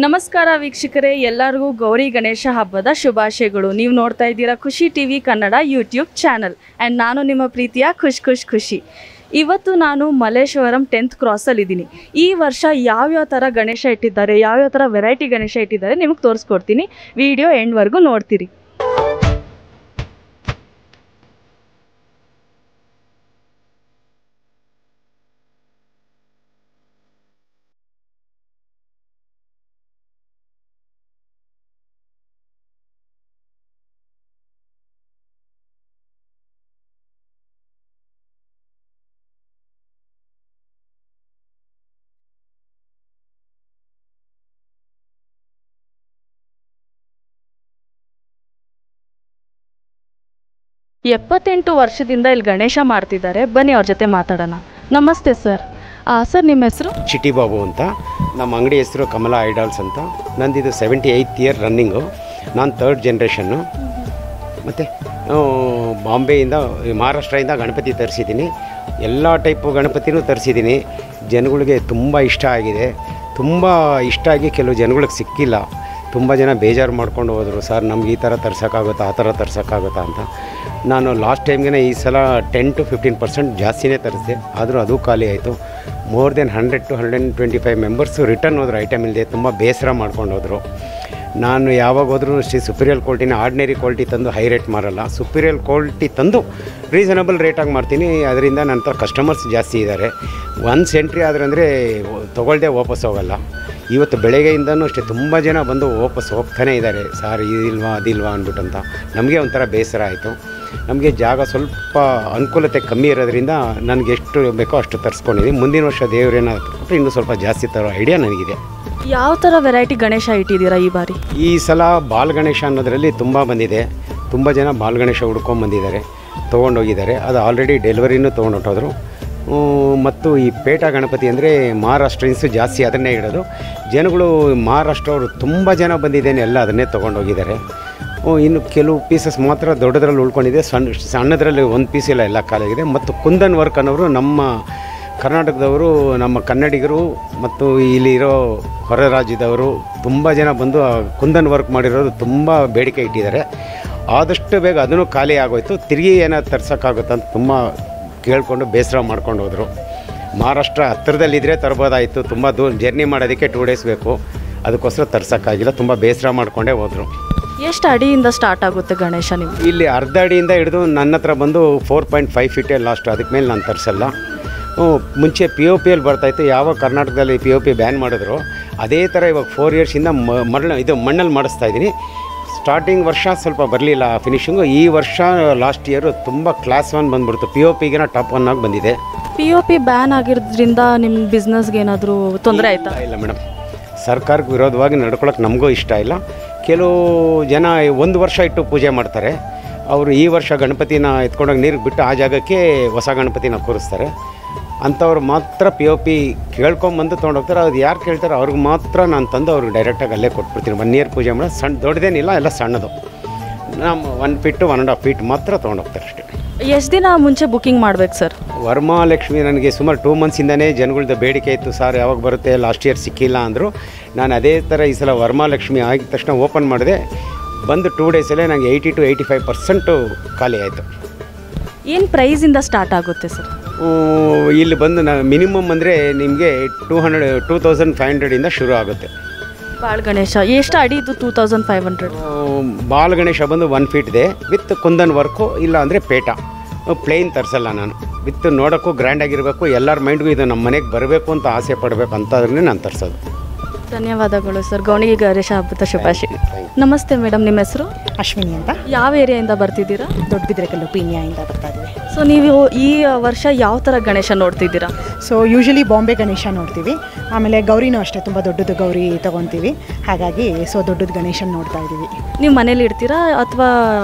ನಮಸ್ಕಾರ ವೀಕ್ಷಕರೇ, ಎಲ್ಲರಿಗೂ ಗೌರಿ ಗಣೇಶ ಹಬ್ಬದ ಶುಭಾಶಯಗಳು. ನೀವು ನೋಡ್ತಾ ಇದ್ದೀರಾ ಖುಷಿ TV Kannada YouTube channel and ನಾನು ನಿಮ್ಮ ಪ್ರೀತಿಯ ಖುಷಿ. ಇವತ್ತು ನಾನು ಮಲ್ಲೇಶ್ವರಂ 10th ಕ್ರಾಸಲ್ಲಿದ್ದೀನಿ. ಈ ವರ್ಷ ಯಾವ್ಯಾವ ಥರ ಗಣೇಶ ಇಟ್ಟಿದ್ದಾರೆ, ಯಾವ್ಯಾವ ಥರ ವೆರೈಟಿ ಗಣೇಶ ಇಟ್ಟಿದ್ದಾರೆ ನಿಮಗೆ ತೋರಿಸ್ಕೊಡ್ತೀನಿ. ವಿಡಿಯೋ ಎಂಡ್ವರೆಗೂ ನೋಡ್ತೀರಿ. ಎಪ್ಪತ್ತೆಂಟು ವರ್ಷದಿಂದ ಇಲ್ಲಿ ಗಣೇಶ ಮಾಡ್ತಿದ್ದಾರೆ. ಬನ್ನಿ ಅವ್ರ ಜೊತೆ ಮಾತಾಡೋಣ. ನಮಸ್ತೆ ಸರ್. ಸರ್ ನಿಮ್ಮ ಹೆಸರು? ಚಿಟಿ ಬಾಬು ಅಂತ. ನಮ್ಮ ಅಂಗಡಿ ಹೆಸರು ಕಮಲಾ ಐಡಾಲ್ಸ್ ಅಂತ. ನಂದಿದು 78th ಇಯರ್ ರನ್ನಿಂಗು. ನಾನು 3rd ಜನ್ರೇಷನ್ನು. ಮತ್ತು ಬಾಂಬೆಯಿಂದ ಮಹಾರಾಷ್ಟ್ರದಿಂದ ಗಣಪತಿ ತರಿಸಿದ್ದೀನಿ. ಎಲ್ಲ ಟೈಪು ಗಣಪತಿನೂ ತರಿಸಿದ್ದೀನಿ. ಜನಗಳಿಗೆ ತುಂಬ ಇಷ್ಟ ಆಗಿದೆ. ತುಂಬ ಇಷ್ಟ ಆಗಿ ಕೆಲವು ಜನಗಳಿಗೆ ಸಿಕ್ಕಿಲ್ಲ. ತುಂಬ ಜನ ಬೇಜಾರು ಮಾಡ್ಕೊಂಡು ಹೋದರು, ಸರ್ ನಮ್ಗೆ ಈ ಥರ ತರ್ಸೋಕ್ಕಾಗುತ್ತಾ, ಆ ಥರ ತರ್ಸೋಕ್ಕಾಗುತ್ತಾ ಅಂತ. ನಾನು ಲಾಸ್ಟ್ ಟೈಮ್ಗೆ ಈ ಸಲ 10 to 15% ಜಾಸ್ತಿನೇ ತರಿಸಿದೆ. ಆದರೂ ಅದು ಖಾಲಿ ಆಯಿತು. More than 100 to 125 members return ಹೋದ್ರು. ಐಟಮ್ ಇಲ್ಲದೆ ತುಂಬ ಬೇಸರ ಮಾಡ್ಕೊಂಡು ಹೋದರು. ನಾನು ಯಾವಾಗ ಹೋದರೂ ಸುಪೀರಿಯರ್ ಕ್ವಾಲಿಟಿನ ಆರ್ಡಿನರಿ ಕ್ವಾಲಿಟಿ ತಂದು ಹೈ ರೇಟ್ ಮಾರಲ್ಲ. ಸುಪೀರಿಯರ್ ಕ್ವಾಲಿಟಿ ತಂದು ರೀಸನಬಲ್ ರೇಟಾಗಿ ಮಾಡ್ತೀನಿ. ಅದರಿಂದ ನನ್ನ ಹತ್ರ ಕಸ್ಟಮರ್ಸ್ ಜಾಸ್ತಿ ಇದ್ದಾರೆ. ಒನ್ಸ್ ಎಂಟ್ರಿ ಆದರೆ ಅಂದರೆ ತೊಗೊಳ್ದೆ ವಾಪಸ್ ಹೋಗಲ್ಲ. ಇವತ್ತು ಬೆಳಗ್ಗೆಯಿಂದನೂ ಅಷ್ಟೇ ತುಂಬ ಜನ ಬಂದು ವಾಪಸ್ ಹೋಗ್ತಾನೆ ಇದ್ದಾರೆ, ಸಾರ್ ಇದಿಲ್ವಾ ಅದಿಲ್ವಾ ಅಂದ್ಬಿಟ್ಟಂತ. ನಮಗೆ ಒಂಥರ ಬೇಸರ ಆಯಿತು. ನಮಗೆ ಜಾಗ ಸ್ವಲ್ಪ ಅನುಕೂಲತೆ ಕಮ್ಮಿ ಇರೋದ್ರಿಂದ ನನಗೆ ಎಷ್ಟು ಬೇಕೋ ಅಷ್ಟು ತರಿಸ್ಕೊಂಡಿದ್ದೀನಿ. ಮುಂದಿನ ವರ್ಷ ದೇವರೇನಾದ್ರು ಇನ್ನೂ ಸ್ವಲ್ಪ ಜಾಸ್ತಿ ತರೋ ಐಡಿಯಾ ನನಗಿದೆ. ಯಾವ ಥರ ವೆರೈಟಿ ಗಣೇಶ ಇಟ್ಟಿದ್ದೀರಾ ಈ ಬಾರಿ? ಈ ಸಲ ಬಾಲ್ ಗಣೇಶ ಅನ್ನೋದರಲ್ಲಿ ತುಂಬ ಬಂದಿದೆ. ತುಂಬ ಜನ ಬಾಲ್ ಗಣೇಶ ಹುಡ್ಕೊಂಬಂದಿದ್ದಾರೆ, ತೊಗೊಂಡೋಗಿದ್ದಾರೆ. ಅದು ಆಲ್ರೆಡಿ ಡೆಲಿವರಿನೂ ತೊಗೊಂಡೋಟೋದ್ರು. ಮತ್ತು ಈ ಪೇಟ ಗಣಪತಿ ಅಂದರೆ ಮಹಾರಾಷ್ಟ್ರೀನ್ಸು ಜಾಸ್ತಿ ಅದನ್ನೇ ಇಡೋದು. ಜನಗಳು ಮಹಾರಾಷ್ಟ್ರವರು ತುಂಬ ಜನ ಬಂದಿದ್ದೇನೆ, ಎಲ್ಲ ಅದನ್ನೇ ತೊಗೊಂಡೋಗಿದ್ದಾರೆ. ಇನ್ನು ಕೆಲವು ಪೀಸಸ್ ಮಾತ್ರ ದೊಡ್ಡದ್ರಲ್ಲಿ ಉಳ್ಕೊಂಡಿದೆ. ಸಣ್ಣದರಲ್ಲಿ ಒಂದು ಪೀಸ್ ಎಲ್ಲ ಖಾಲಿಯಾಗಿದೆ. ಮತ್ತು ಕುಂದನ್ ವರ್ಕ್ ಅನ್ನೋರು ನಮ್ಮ ಕರ್ನಾಟಕದವರು, ನಮ್ಮ ಕನ್ನಡಿಗರು ಮತ್ತು ಇಲ್ಲಿರೋ ಹೊರ ರಾಜ್ಯದವರು ತುಂಬ ಜನ ಬಂದು ಕುಂದನ್ ವರ್ಕ್ ಮಾಡಿರೋದು ತುಂಬ ಬೇಡಿಕೆ ಇಟ್ಟಿದ್ದಾರೆ. ಆದಷ್ಟು ಬೇಗ ಅದನ್ನು ಖಾಲಿ ಆಗೋಯ್ತು. ತಿರುಗಿ ಏನಾದ್ರು ತರ್ಸೋಕ್ಕಾಗುತ್ತಂತ ತುಂಬ ಕೇಳಿಕೊಂಡು ಬೇಸರ ಮಾಡ್ಕೊಂಡು ಹೋದರು. ಮಹಾರಾಷ್ಟ್ರ ಹತ್ತಿರದಲ್ಲಿದ್ದರೆ ತರ್ಬೋದಾಯಿತು. ತುಂಬ ದೂರ ಜರ್ನಿ ಮಾಡೋದಕ್ಕೆ 2 days ಬೇಕು. ಅದಕ್ಕೋಸ್ಕರ ತರ್ಸೋಕ್ಕಾಗಿಲ್ಲ. ತುಂಬ ಬೇಸರ ಮಾಡಿಕೊಂಡೇ ಹೋದರು. ಎಷ್ಟು ಅಡಿಯಿಂದ ಸ್ಟಾರ್ಟ್ ಆಗುತ್ತೆ ಗಣೇಶ ನೀವು? ಇಲ್ಲಿ ಅರ್ಧ ಅಡಿಯಿಂದ ಹಿಡಿದು ನನ್ನ ಹತ್ರ ಬಂದು 4.5 feet ಲಾಸ್ಟ್. ಅದಕ್ಕೆ ಮೇಲೆ ನಾನು ತರಿಸಲ್ಲ. ಮುಂಚೆ POPಯಲ್ಲಿ ಬರ್ತಾಯಿತ್ತು. ಯಾವಾಗ ಕರ್ನಾಟಕದಲ್ಲಿ POP ಬ್ಯಾನ್ ಮಾಡಿದ್ರು ಅದೇ ಥರ ಇವಾಗ 4 yearsಯಿಂದ ಮಣ್ಣಲ್ಲಿ ಮಾಡಿಸ್ತಾಯಿದ್ದೀನಿ. ಸ್ಟಾರ್ಟಿಂಗ್ ವರ್ಷ ಸ್ವಲ್ಪ ಬರಲಿಲ್ಲ ಫಿನಿಶಿಂಗು. ಈ ವರ್ಷ ಲಾಸ್ಟ್ ಇಯರು ತುಂಬ ಕ್ಲಾಸ್ 1 ಬಂದುಬಿಡ್ತು. POPಗಿನ ಟಾಪ್ 1 ಆಗಿ ಬಂದಿದೆ. POP ಬ್ಯಾನ್ ಆಗಿರೋದ್ರಿಂದ ನಿಮ್ಮ ಬಿಸ್ನೆಸ್ಗೆ ಏನಾದರೂ ತೊಂದರೆ ಆಯಿತಾ? ಇಲ್ಲ ಮೇಡಮ್, ಸರ್ಕಾರಕ್ಕೆ ವಿರೋಧವಾಗಿ ನಡ್ಕೊಳ್ಳೋಕೆ ನಮಗೂ ಇಷ್ಟ ಇಲ್ಲ. ಕೆಲವು ಜನ 1 ವರ್ಷ ಇಟ್ಟು ಪೂಜೆ ಮಾಡ್ತಾರೆ. ಅವರು ಈ ವರ್ಷ ಗಣಪತಿನ ಎತ್ಕೊಂಡೋಗಿ ನೀರಿಗೆ ಬಿಟ್ಟು ಆ ಜಾಗಕ್ಕೆ ಹೊಸ ಗಣಪತಿನ ಕೂರಿಸ್ತಾರೆ. ಅಂಥವ್ರು ಮಾತ್ರ POP ಕೇಳ್ಕೊಂಬಂದು ತೊಗೊಂಡೋಗ್ತಾರೆ. ಅದು ಯಾರು ಕೇಳ್ತಾರೆ ಅವ್ರಿಗೆ ಮಾತ್ರ ನಾನು ತಂದು ಅವ್ರಿಗೆ ಡೈರೆಕ್ಟಾಗಿ ಅಲ್ಲೇ ಕೊಟ್ಬಿಡ್ತೀನಿ. 1 year ಪೂಜೆ ಮಾಡೋದು. ಸಣ್ಣ ದೊಡ್ಡದೇನಿಲ್ಲ, ಎಲ್ಲ ಸಣ್ಣದು. ನಮ್ಮ 1 feet to 1.5 feet ಮಾತ್ರ ತೊಗೊಂಡೋಗ್ತಾರೆ ಅಷ್ಟೇ. ಎಷ್ಟು ದಿನ ಮುಂಚೆ ಬುಕ್ಕಿಂಗ್ ಮಾಡ್ಬೇಕು ಸರ್? ವರಮಹಾಲಕ್ಷ್ಮಿ ನನಗೆ ಸುಮಾರು 2 monthsಯಿಂದನೇ ಜನಗಳದ್ದು ಬೇಡಿಕೆ ಇತ್ತು, ಸರ್ ಯಾವಾಗ ಬರುತ್ತೆ, ಲಾಸ್ಟ್ ಇಯರ್ ಸಿಕ್ಕಿಲ್ಲ ಅಂದರು. ನಾನು ಅದೇ ಥರ ಈ ಸಲ ವರಮಹಾಲಕ್ಷ್ಮಿ ಆಗಿದ ತಕ್ಷಣ ಓಪನ್ ಮಾಡಿದೆ. ಬಂದು 2 daysಲ್ಲೇ ನನಗೆ 80 to 85% ಖಾಲಿ ಆಯಿತು. ಏನು ಪ್ರೈಸಿಂದ ಸ್ಟಾರ್ಟ್ ಆಗುತ್ತೆ ಸರ್? ಇಲ್ಲಿ ಬಂದು ಮಿನಿಮಮ್ ಅಂದರೆ ನಿಮಗೆ 2500 ಶುರು ಆಗುತ್ತೆ. ಬಾಲ್ ಗಣೇಶ ಎಷ್ಟು ಅಡಿ ಇದು? 2500. ಬಾಲ್ ಗಣೇಶ ಬಂದು 1 feet ಇದೆ ವಿತ್ ಕುಂದನ್ ವರ್ಕು. ಇಲ್ಲ ಅಂದರೆ ಪೇಟ ಪ್ಲೇನ್ ತರಿಸಲ್ಲ ನಾನು. ವಿತ್ ನೋಡೋಕ್ಕೂ ಗ್ರ್ಯಾಂಡಾಗಿರಬೇಕು. ಎಲ್ಲರ ಮೈಂಡ್ಗೂ ಇದು ನಮ್ಮ ಮನೆಗೆ ಬರಬೇಕು ಅಂತ ಆಸೆ ಪಡಬೇಕು ಅಂತಂದ್ರೆ ನಾನು ತರಿಸೋದು. ಧನ್ಯವಾದಗಳು ಸರ್. ಗೌರಿ ಗಣೇಶ ಹಬ್ಬದ ಶುಭಾಶಯ. ನಮಸ್ತೆ ಮೇಡಮ್, ನಿಮ್ಮ ಹೆಸರು? ಅಶ್ವಿನಿ ಅಂತ. ಯಾವ ಏರಿಯಾಯಿಂದ ಬರ್ತಿದ್ದೀರಾ? ದೊಡ್ಡಬಿದ್ರೆಕಲ್ಲು ಪೀಣ್ಯದಿಂದ ಬರ್ತಾ ಇದ್ದೀವಿ. ಸೊ ನೀವು ಈ ವರ್ಷ ಯಾವ ಥರ ಗಣೇಶ ನೋಡ್ತಿದ್ದೀರಾ? ಸೊ ಯೂಶಲಿ ಬಾಂಬೆ ಗಣೇಶ ನೋಡ್ತೀವಿ. ಆಮೇಲೆ ಗೌರಿನೂ ಅಷ್ಟೇ, ತುಂಬ ದೊಡ್ಡದು ಗೌರಿ ತೊಗೊತೀವಿ. ಹಾಗಾಗಿ ದೊಡ್ಡದು ಗಣೇಶನ ನೋಡ್ತಾ ಇದ್ದೀವಿ. ನೀವು ಮನೇಲಿ ಇಡ್ತೀರಾ ಅಥವಾ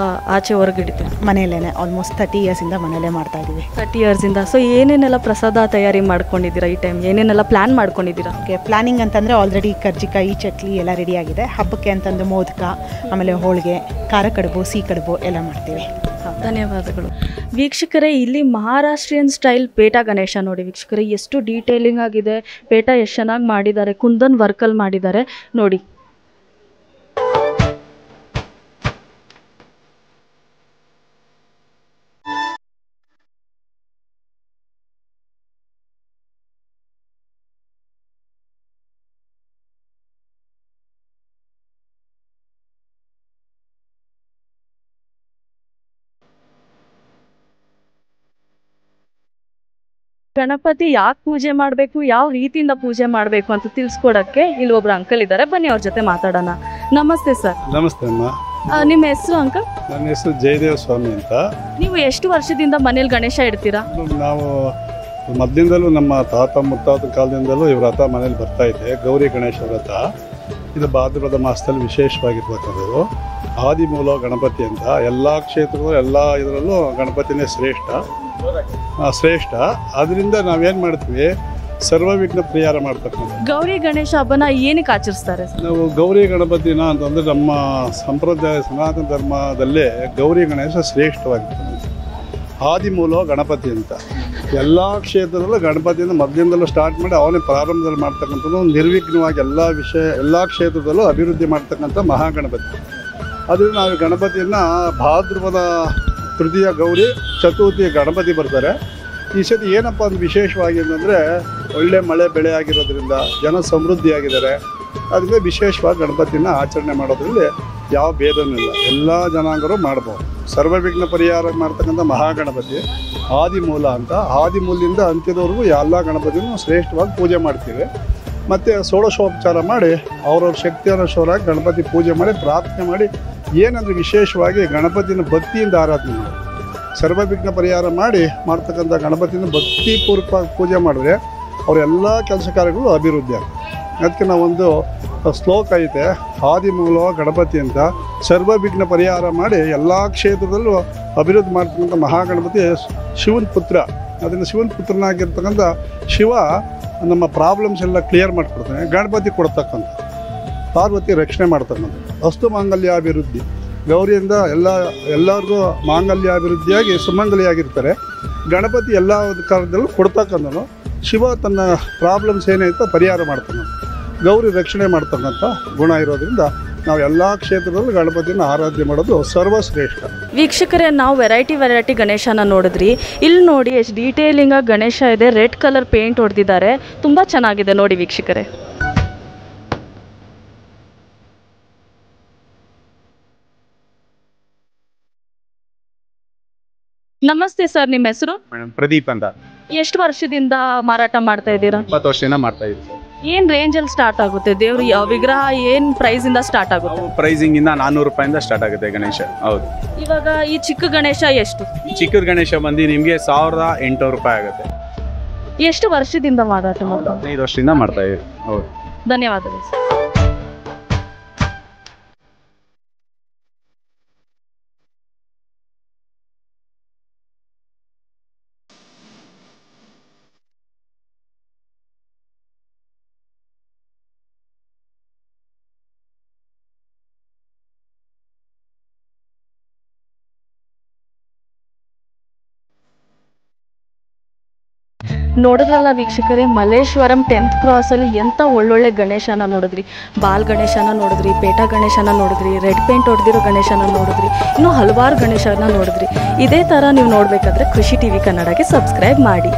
ಆಚೆ ಹೊರಗೆ ಇಡ್ತೀರಾ? ಮನೆಯಲ್ಲೇ ಆಲ್ಮೋಸ್ಟ್ 30 yearsಯಿಂದ ಮನೆಯಲ್ಲೇ ಮಾಡ್ತಾ ಇದ್ದೀವಿ. 30 yearsಯಿಂದ. ಸೊ ಏನೇನೆಲ್ಲ ಪ್ರಸಾದ ತಯಾರಿ ಮಾಡ್ಕೊಂಡಿದ್ದೀರಾ ಈ ಟೈಮ್? ಏನೇನೆಲ್ಲ ಪ್ಲ್ಯಾನ್ ಮಾಡ್ಕೊಂಡಿದ್ದೀರಾ? ಓಕೆ, ಪ್ಲಾನಿಂಗ್ ಅಂತಂದರೆ ಆಲ್ರೆಡಿ ಕರ್ಜಿಕಾಯಿ, ಚಕ್ಲಿ ಎಲ್ಲ ರೆಡಿಯಾಗಿದೆ. ಹಬ್ಬಕ್ಕೆ ಅಂತಂದು ಮೋದಕ, ಆಮೇಲೆ ಹೋಳಿಗೆ, ಖಾರ ಕಡುಬು, ಸಿಹಿ ಕಡುಬು ಎಲ್ಲ ಮಾಡ್ತೀವಿ. ಧನ್ಯವಾದಗಳು. ವೀಕ್ಷಕರೇ, ಇಲ್ಲಿ ಮಹಾರಾಷ್ಟ್ರೀಯನ್ ಸ್ಟೈಲ್ ಪೇಟ ಗಣೇಶ ನೋಡಿ ವೀಕ್ಷಕರೇ, ಎಷ್ಟು ಡೀಟೇಲಿಂಗ್ ಆಗಿದೆ. ಪೇಟ ಎಷ್ಟು ಚೆನ್ನಾಗಿ ಮಾಡಿದ್ದಾರೆ, ಕುಂದನ್ ವರ್ಕಲ್ಲಿ ಮಾಡಿದ್ದಾರೆ ನೋಡಿ. ಗಣಪತಿ ಯಾಕೆ ಪೂಜೆ ಮಾಡಬೇಕು, ಯಾವ ರೀತಿಯಿಂದ ಪೂಜೆ ಮಾಡಬೇಕು ಅಂತ ತಿಳಿಸ್ಕೊಡಕ್ಕೆ ಇಲ್ಲಿ ಒಬ್ರು ಅಂಕಲ್ ಇದ್ದಾರೆ. ಬನ್ನಿ ಅವ್ರ ಜೊತೆ ಮಾತಾಡೋಣ. ನಮಸ್ತೆ ಸರ್. ನಮಸ್ತೆ ಅಮ್ಮ. ನಿಮ್ಮ ಹೆಸರು ಅಂಕಲ್? ನನ್ನ ಹೆಸರು ಜಯದೇವ ಸ್ವಾಮಿ ಅಂತ. ನೀವು ಎಷ್ಟು ವರ್ಷದಿಂದ ಮನೇಲಿ ಗಣೇಶ ಇಡ್ತೀರಾ? ನಾವು ಮೊದಲಿಂದಲೂ ನಮ್ಮ ತಾತ ಮುತ್ತಾತ ಕಾಲದಿಂದಲೂ ಈ ವ್ರತ ಮನೇಲಿ ಬರ್ತಾ ಇದೆ. ಗೌರಿ ಗಣೇಶ ವ್ರತ ಇದು ಭಾದ್ರಪದ ಮಾಸದಲ್ಲಿ ವಿಶೇಷವಾಗಿರ್ತಕ್ಕಂಥದ್ದು. ಆದಿಮೂಲ ಗಣಪತಿ ಅಂತ ಎಲ್ಲ ಕ್ಷೇತ್ರಗಳು ಎಲ್ಲ ಇದರಲ್ಲೂ ಗಣಪತಿನೇ ಶ್ರೇಷ್ಠ. ಅದರಿಂದ ನಾವೇನು ಮಾಡ್ತೀವಿ, ಸರ್ವವಿಘ್ನ ಪರಿಹಾರ ಮಾಡ್ತಕ್ಕಂಥ ಗೌರಿ ಗಣೇಶ ಹಬ್ಬನ ಏನಕ್ಕೆ ಆಚರಿಸ್ತಾರೆ? ನಾವು ಗೌರಿ ಗಣಪತಿನ ಅಂತಂದರೆ ನಮ್ಮ ಸಂಪ್ರದಾಯ ಸನಾತನ ಧರ್ಮದಲ್ಲೇ ಗೌರಿ ಗಣೇಶ ಶ್ರೇಷ್ಠವಾಗಿರ್ತದೆ. ಆದಿಮೂಲ ಗಣಪತಿ ಅಂತ ಎಲ್ಲ ಕ್ಷೇತ್ರದಲ್ಲೂ ಗಣಪತಿಯಿಂದ ಮೊದಲಿಂದಲೂ ಸ್ಟಾರ್ಟ್ ಮಾಡಿ ಅವನೇ ಪ್ರಾರಂಭದಲ್ಲಿ ಮಾಡ್ತಕ್ಕಂಥದ್ದು. ನಿರ್ವಿಘ್ನವಾಗಿ ಎಲ್ಲ ಕ್ಷೇತ್ರದಲ್ಲೂ ಅಭಿವೃದ್ಧಿ ಮಾಡ್ತಕ್ಕಂಥ ಮಹಾಗಣಪತಿ. ಅದರಿಂದ ನಾವು ಗಣಪತಿಯನ್ನು ಭಾದ್ರಪದ ತೃತೀಯ ಗೌರಿ, ಚತುರ್ಥಿ ಗಣಪತಿ ಬರ್ತಾರೆ. ಈ ಸತಿ ಏನಪ್ಪ ಒಂದು ವಿಶೇಷವಾಗಿ ಅಂತಂದರೆ ಒಳ್ಳೆ ಮಳೆ ಬೆಳೆ ಆಗಿರೋದ್ರಿಂದ ಜನ ಸಮೃದ್ಧಿಯಾಗಿದ್ದಾರೆ. ಅದರಿಂದ ವಿಶೇಷವಾಗಿ ಗಣಪತಿನ ಆಚರಣೆ ಮಾಡೋದ್ರಲ್ಲಿ ಯಾವ ಭೇದನೂ ಇಲ್ಲ, ಎಲ್ಲ ಜನಾಂಗರು ಮಾಡ್ಬೋದು. ಸರ್ವವಿಘ್ನ ಪರಿಹಾರ ಮಾಡ್ತಕ್ಕಂಥ ಮಹಾಗಣಪತಿ ಆದಿಮೂಲ ಅಂತ. ಆದಿಮೂಲಿಂದ ಅಂತ್ಯದವರೆಗೂ ಎಲ್ಲ ಗಣಪತಿನೂ ಶ್ರೇಷ್ಠವಾಗಿ ಪೂಜೆ ಮಾಡ್ತೀವಿ. ಮತ್ತು ಷೋಡಶೋಪಚಾರ ಮಾಡಿ ಅವ್ರವ್ರ ಶಕ್ತಿ ಅನುಸಾರವಾಗಿ ಗಣಪತಿ ಪೂಜೆ ಮಾಡಿ ಪ್ರಾರ್ಥನೆ ಮಾಡಿ, ಏನಂದರೆ ವಿಶೇಷವಾಗಿ ಗಣಪತಿನ ಭಕ್ತಿಯಿಂದ ಆರಾಧನೆ ಮಾಡಿ ಸರ್ವವಿಘ್ನ ಪರಿಹಾರ ಮಾಡ್ತಕ್ಕಂಥ ಗಣಪತಿನ ಭಕ್ತಿಪೂರ್ವಕವಾಗಿ ಪೂಜೆ ಮಾಡಿದ್ರೆ ಅವರೆಲ್ಲ ಕೆಲಸ ಕಾರ್ಯಗಳು ಅಭಿವೃದ್ಧಿ ಆಗ್ತದೆ. ಅದಕ್ಕೆ ನಾವೊಂದು ಶ್ಲೋಕ ಐತೆ, ಆದಿಮೂಲ ಗಣಪತಿ ಅಂತ. ಸರ್ವವಿಘ್ನ ಪರಿಹಾರ ಮಾಡಿ ಎಲ್ಲ ಕ್ಷೇತ್ರದಲ್ಲೂ ಅಭಿವೃದ್ಧಿ ಮಾಡ್ತಕ್ಕಂಥ ಮಹಾಗಣಪತಿ ಶಿವನ ಪುತ್ರ. ಅದರಿಂದ ಶಿವನ ಪುತ್ರನಾಗಿರ್ತಕ್ಕಂಥ ಶಿವ ನಮ್ಮ ಪ್ರಾಬ್ಲಮ್ಸ್ ಎಲ್ಲ ಕ್ಲಿಯರ್ ಮಾಡಿಕೊಡ್ತಾನೆ. ಗಣಪತಿ ಕೊಡ್ತಕ್ಕಂಥ, ಪಾರ್ವತಿ ರಕ್ಷಣೆ ಮಾಡ್ತಕ್ಕಂಥ. ಅಷ್ಟು ಮಾಂಗಲ್ಯಾಭಿವೃದ್ಧಿ ಗೌರಿಯಿಂದ ಎಲ್ಲರಿಗೂ ಮಾಂಗಲ್ಯಾಭಿವೃದ್ಧಿಯಾಗಿ ಸುಮಂಗಲಿಯಾಗಿರ್ತಾರೆ. ಗಣಪತಿ ಎಲ್ಲ ಕಾಲದಲ್ಲೂ ಕೊಡ್ತಕ್ಕಂಥನು. ಶಿವ ತನ್ನ ಪ್ರಾಬ್ಲಮ್ಸ್ ಏನೈತೋ ಪರಿಹಾರ ಮಾಡ್ತಾನೆ. ಗೌರಿ ರಕ್ಷಣೆ ಮಾಡ್ತಕ್ಕಂಥ ಗುಣ ಇರೋದ್ರಿಂದ ನಾವು ಎಲ್ಲ ಕ್ಷೇತ್ರದಲ್ಲೂ ಗಣಪತಿಯನ್ನು ಆರಾಧನೆ ಮಾಡೋದು ಸರ್ವಶ್ರೇಷ್ಠ. ವೀಕ್ಷಕರೇ, ನಾವು ವೆರೈಟಿ ಗಣೇಶನ ನೋಡಿದ್ರಿ. ಇಲ್ಲಿ ನೋಡಿ ಎಷ್ಟು ಡೀಟೇಲಿಂಗಾಗಿ ಗಣೇಶ ಇದೆ. ರೆಡ್ ಕಲರ್ ಪೇಂಟ್ ಹೊಡೆದಿದ್ದಾರೆ, ತುಂಬ ಚೆನ್ನಾಗಿದೆ ನೋಡಿ ವೀಕ್ಷಕರೇ. ನಮಸ್ತೆ ಸರ್, ನಿಮ್ಮ ಹೆಸರು? ಮೇಡಮ್ ಪ್ರದೀಪ್ ಅಂತ. ಎಷ್ಟು ವರ್ಷದಿಂದ ಮಾರಾಟ ಮಾಡ್ತಾ ಇದ್ದೀರಾ? 20 ವರ್ಷದಿಂದ ಮಾಡ್ತಾ ಇದ್ದೀವಿ. ಏನು ರೇಂಜಲ್ಲಿ ಸ್ಟಾರ್ಟ್ ಆಗುತ್ತೆ ದೇವ್ರ ವಿಗ್ರಹ? ಏನು ಪ್ರೈಸಿಂದ ಸ್ಟಾರ್ಟ್ ಆಗುತ್ತೆ? ಪ್ರೈಸಿಂಗಿಂದ 400 ರೂಪಾಯಿಂದ ಸ್ಟಾರ್ಟ್ ಆಗುತ್ತೆ ಗಣೇಶ. ಹೌದು. ಇವಾಗ ಈ ಚಿಕ್ಕ ಗಣೇಶ ಎಷ್ಟು? ಚಿಕ್ಕ ಗಣೇಶ ಬಂದು ನಿಮಗೆ 1800 ರೂಪಾಯಿ ಆಗುತ್ತೆ. ಎಷ್ಟು ವರ್ಷದಿಂದ ಮಾರಾಟ ಮಾಡ್ತಾರೆ? 15 ವರ್ಷದಿಂದ ಮಾಡ್ತಾ ಇದ್ದೀವಿ. ಹೌದು. ಧನ್ಯವಾದಗಳು. ನೋಡಿದ್ರಲ್ಲ ವೀಕ್ಷಕರೇ, ಮಲ್ಲೇಶ್ವರಂ 10th ಕ್ರಾಸಲ್ಲಿ ಎಂಥ ಒಳ್ಳೊಳ್ಳೆ ಗಣೇಶನ ನೋಡಿದ್ರಿ. ಬಾಲ್ ಗಣೇಶನ ನೋಡಿದ್ರಿ, ಪೇಟ ಗಣೇಶನ ನೋಡಿದ್ರಿ, ರೆಡ್ ಪೇಂಟ್ ಹೊಡೆದಿರೋ ಗಣೇಶನ ನೋಡಿದ್ರಿ, ಇನ್ನೂ ಹಲವಾರು ಗಣೇಶನ ನೋಡಿದ್ರಿ. ಇದೇ ಥರ ನೀವು ನೋಡಬೇಕಾದ್ರೆ ಖುಷಿ TV ಕನ್ನಡಕ್ಕೆ ಸಬ್ಸ್ಕ್ರೈಬ್ ಮಾಡಿ.